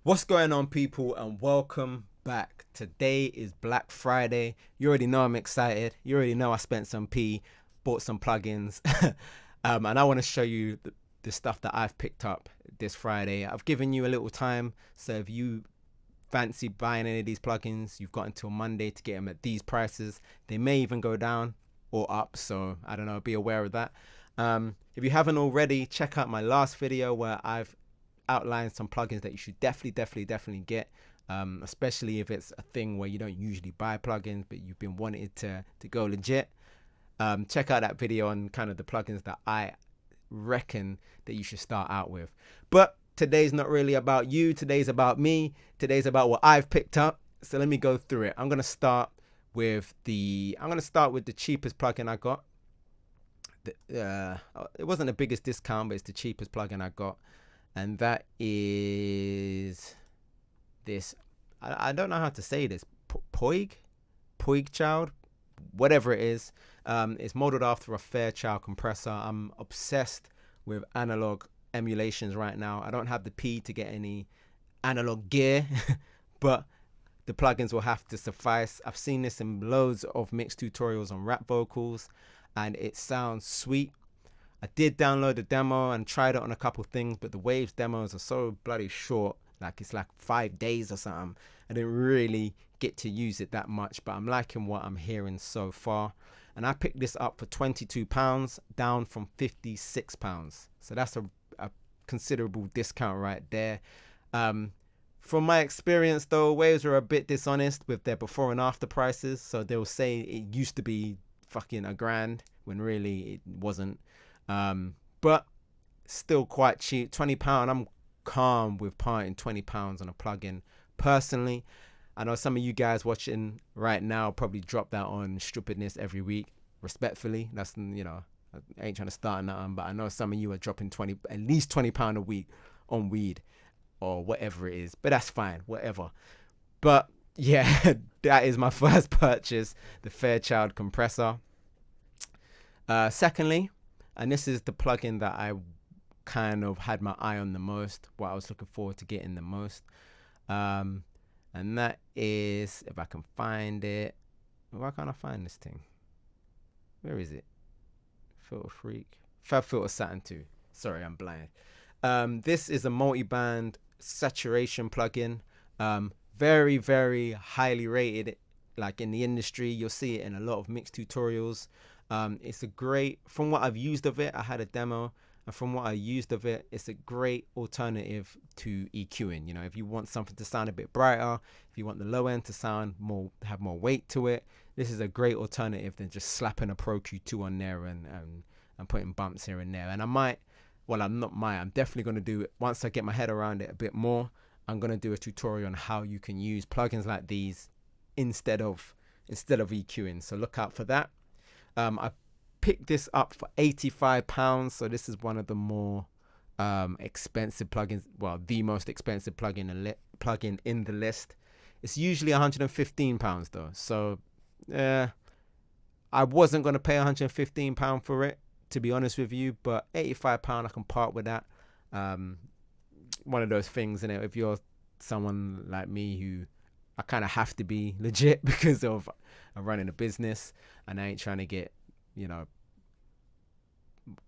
What's going on, people, and welcome back. Today is Black Friday. You already know I'm excited. You already know I spent some P, bought some plugins, and I want to show you the stuff that I've picked up this Friday. I've given you a little time, so if you fancy buying any of these plugins, you've got until Monday to get them at these prices. They may even go down or up, so I don't know, be aware of that. If you haven't already, check out my last video where I've outline some plugins that you should definitely get, especially if it's a thing where you don't usually buy plugins but you've been wanting to go legit. Check out that video on kind of the plugins that I reckon that you should start out with. But today's not really about you. Today's about me. Today's about what I've picked up. So let me go through it. I'm gonna start with the cheapest plugin I got. It wasn't the biggest discount, but it's the cheapest plugin I got. And that is this. I don't know how to say this. Fairchild, whatever it is. It's modeled after a Fairchild compressor. I'm obsessed with analog emulations right now. I don't have the P to get any analog gear, but the plugins will have to suffice. I've seen this in loads of mixed tutorials on rap vocals, and it sounds sweet. I did download the demo and tried it on a couple things, but the Waves demos are so bloody short. Like, it's like 5 days or something. I didn't really get to use it that much, but I'm liking what I'm hearing so far. And I picked this up for £22, down from £56. So that's a considerable discount right there. From my experience, though, Waves are a bit dishonest with their before and after prices. So they'll say it used to be fucking £1,000 when really it wasn't. But still quite cheap. £20. I'm calm with parting £20 on a plugin. Personally, I know some of you guys watching right now probably drop that on stupidness every week. Respectfully, that's, you know, I ain't trying to start nothing, but I know some of you are dropping at least £20 a week on weed or whatever it is. But that's fine, whatever. But yeah, that is my first purchase, the Fairchild Compressor. Secondly, and this is the plugin that I kind of had my eye on the most, what I was looking forward to getting the most. And that is, if I can find it, why can't I find this thing? Where is it? Filter Freak. Fairfield Santo. Sorry, I'm blind. This is a multi-band saturation plugin. Very, very highly rated. Like in the industry, you'll see it in a lot of mixed tutorials. It's a great, from what I've used of it, I had a demo, and from what I used of it, it's a great alternative to EQing. You know, if you want something to sound a bit brighter, if you want the low end to sound more, have more weight to it, this is a great alternative than just slapping a Pro Q2 on there and putting bumps here and there. And I'm definitely going to do it once I get my head around it a bit more. I'm going to do a tutorial on how you can use plugins like these instead of EQing. So look out for that. I picked this up for £85, so this is one of the more expensive plugins. Well, the most expensive plugin in the list. It's usually £115 though, so I wasn't going to pay £115 for it, to be honest with you, but £85 I can part with that. One of those things, innit? If you're someone like me who I kind of have to be legit because of running a business, and I ain't trying to get, you know,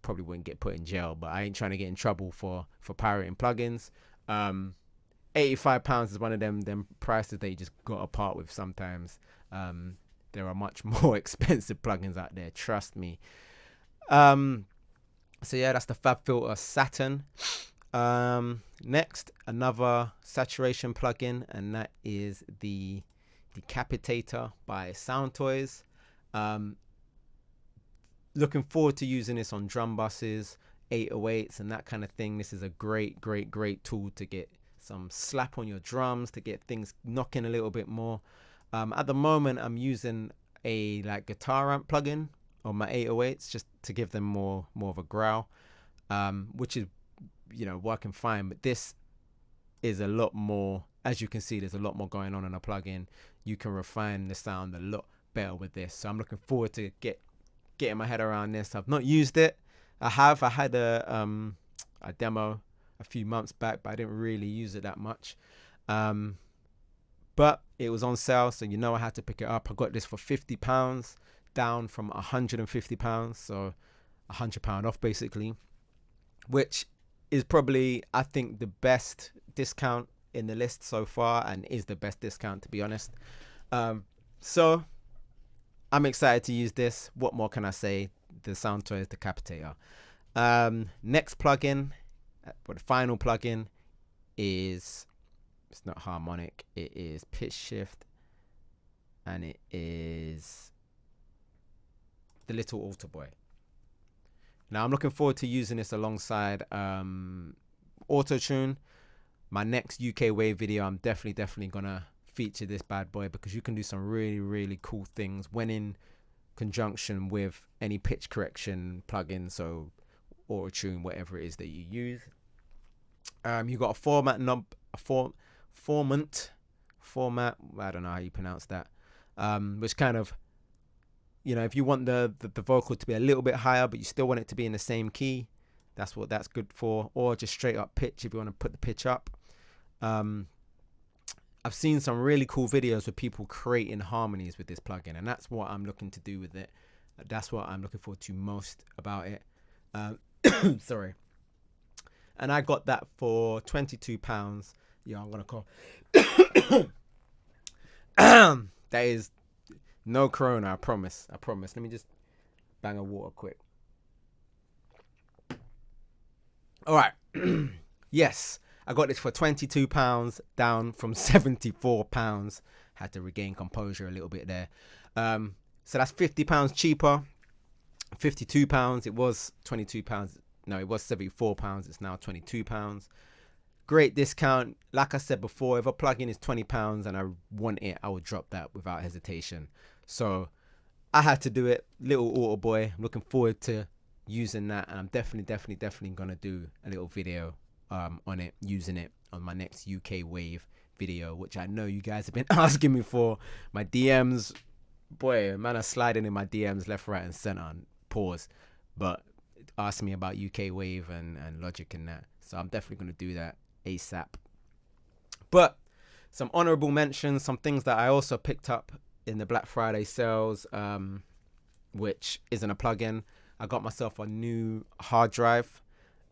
probably wouldn't get put in jail, but I ain't trying to get in trouble for pirating plugins. £85 is one of them prices that you just got to part with sometimes. There are much more expensive plugins out there, trust me. So yeah, that's the FabFilter Saturn. Next, another saturation plugin, and that is the Decapitator by Soundtoys. Looking forward to using this on drum buses, 808s, and that kind of thing. This is a great tool to get some slap on your drums, to get things knocking a little bit more. At the moment, I'm using a guitar amp plugin on my 808s just to give them more of a growl, which is, you know, working fine. But this is a lot more, as you can see, there's a lot more going on in a plugin. You can refine the sound a lot better with this. So I'm looking forward to getting my head around this. I've not used it. I had a demo a few months back, but I didn't really use it that much. But it was on sale, so you know I had to pick it up. I got this for £50, down from £150, so £100 off basically, which is probably, I think, the best discount in the list so far, and is the best discount, to be honest. So I'm excited to use this. What more can I say? The Santo is Decapitator. Next plugin, the final plugin is, it's not harmonic, it is pitch shift, and it is the little altar boy. Now I'm looking forward to using this alongside auto tune. My next UK wave video, I'm definitely gonna feature this bad boy, because you can do some really cool things when in conjunction with any pitch correction plugin, so auto tune, whatever it is that you use. You got a format, I don't know how you pronounce that, which kind of, you know, if you want the vocal to be a little bit higher but you still want it to be in the same key, that's what that's good for. Or just straight up pitch if you want to put the pitch up. I've seen some really cool videos with people creating harmonies with this plugin, and that's what I'm looking to do with it. That's what I'm looking forward to most about it. Sorry. And I got that for £22. Yeah, I'm gonna call. That is no corona, I promise. Let me just bang a water quick. All right. Yes, I got this for £22, down from £74. Had to regain composure a little bit there. So that's £50 cheaper. £52. It was £22. No, it was £74. It's now £22. Great discount. Like I said before, if a plugin is £20 and I want it, I would drop that without hesitation. So I had to do it. Little auto boy. I'm looking forward to using that, and I'm definitely gonna do a little video on it, using it on my next UK wave video, which I know you guys have been asking me for. My DMs, boy, man, are sliding in my DMs left, right, and center. Pause, but ask me about UK wave and Logic and that. So I'm definitely gonna do that ASAP. But some honorable mentions, some things that I also picked up in the Black Friday sales, which isn't a plugin. I got myself a new hard drive,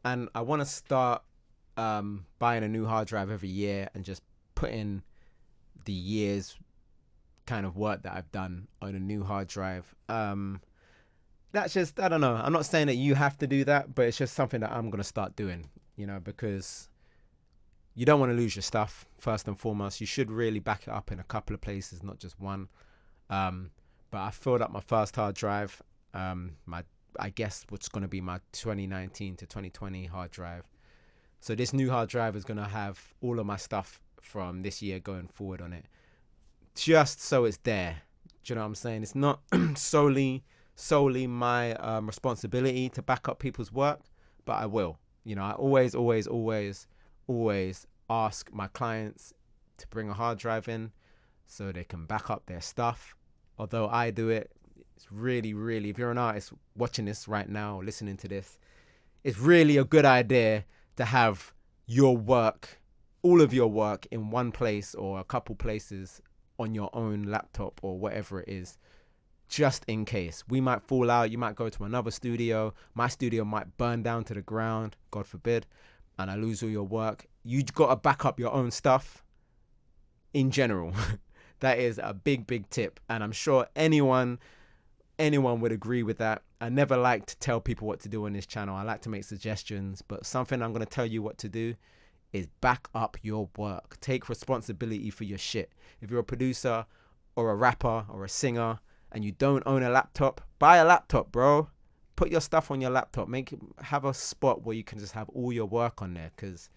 and I want to start buying a new hard drive every year and just put in the year's kind of work that I've done on a new hard drive. That's just, I don't know. I'm not saying that you have to do that, but it's just something that I'm going to start doing, you know, because you don't want to lose your stuff, first and foremost. You should really back it up in a couple of places, not just one. But I filled up my first hard drive, I guess what's going to be my 2019 to 2020 hard drive. So this new hard drive is going to have all of my stuff from this year going forward on it, just so it's there. Do you know what I'm saying? It's not solely my responsibility to back up people's work, but I will. You know, I always ask my clients to bring a hard drive in so they can back up their stuff. Although I do it, it's really, if you're an artist watching this right now, listening to this, it's really a good idea to have your work, all of your work, in one place or a couple places on your own laptop or whatever it is, just in case. We might fall out, you might go to another studio, my studio might burn down to the ground, God forbid, and I lose all your work. You got to back up your own stuff in general. That is a big tip, and I'm sure anyone would agree with that. I never like to tell people what to do on this channel. I like to make suggestions, but something I'm going to tell you what to do is back up your work. Take responsibility for your shit. If you're a producer or a rapper or a singer and you don't own a laptop, buy a laptop, bro. Put your stuff on your laptop. Have a spot where you can just have all your work on there, because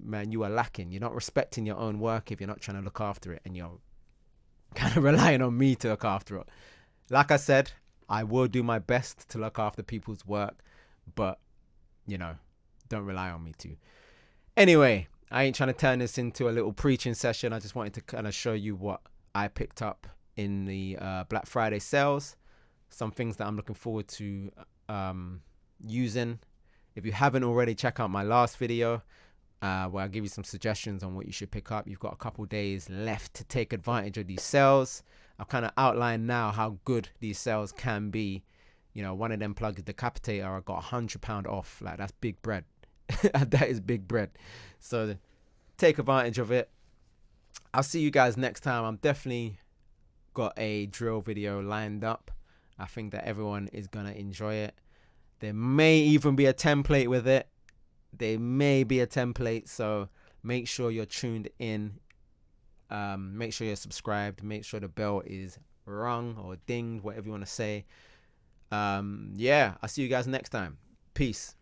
man, you are lacking. You're not respecting your own work if you're not trying to look after it, and you're kind of relying on me to look after it. Like I said, I will do my best to look after people's work, but, you know, don't rely on me to. Anyway, I ain't trying to turn this into a little preaching session. I just wanted to kind of show you what I picked up in the Black Friday sales. Some things that I'm looking forward to using. If you haven't already, check out my last video. where I give you some suggestions on what you should pick up. You've got a couple days left to take advantage of these sales. I've kind of outlined now how good these sales can be. You know, one of them plugs, Decapitator, I got £100 off. Like, that's big bread. That is big bread. So take advantage of it. I'll see you guys next time. I'm definitely got a drill video lined up. I think that everyone is going to enjoy it. There may even be a template with it. So make sure you're tuned in. Make sure you're subscribed. Make sure the bell is rung or dinged, whatever you want to say. Yeah, I'll see you guys next time. Peace.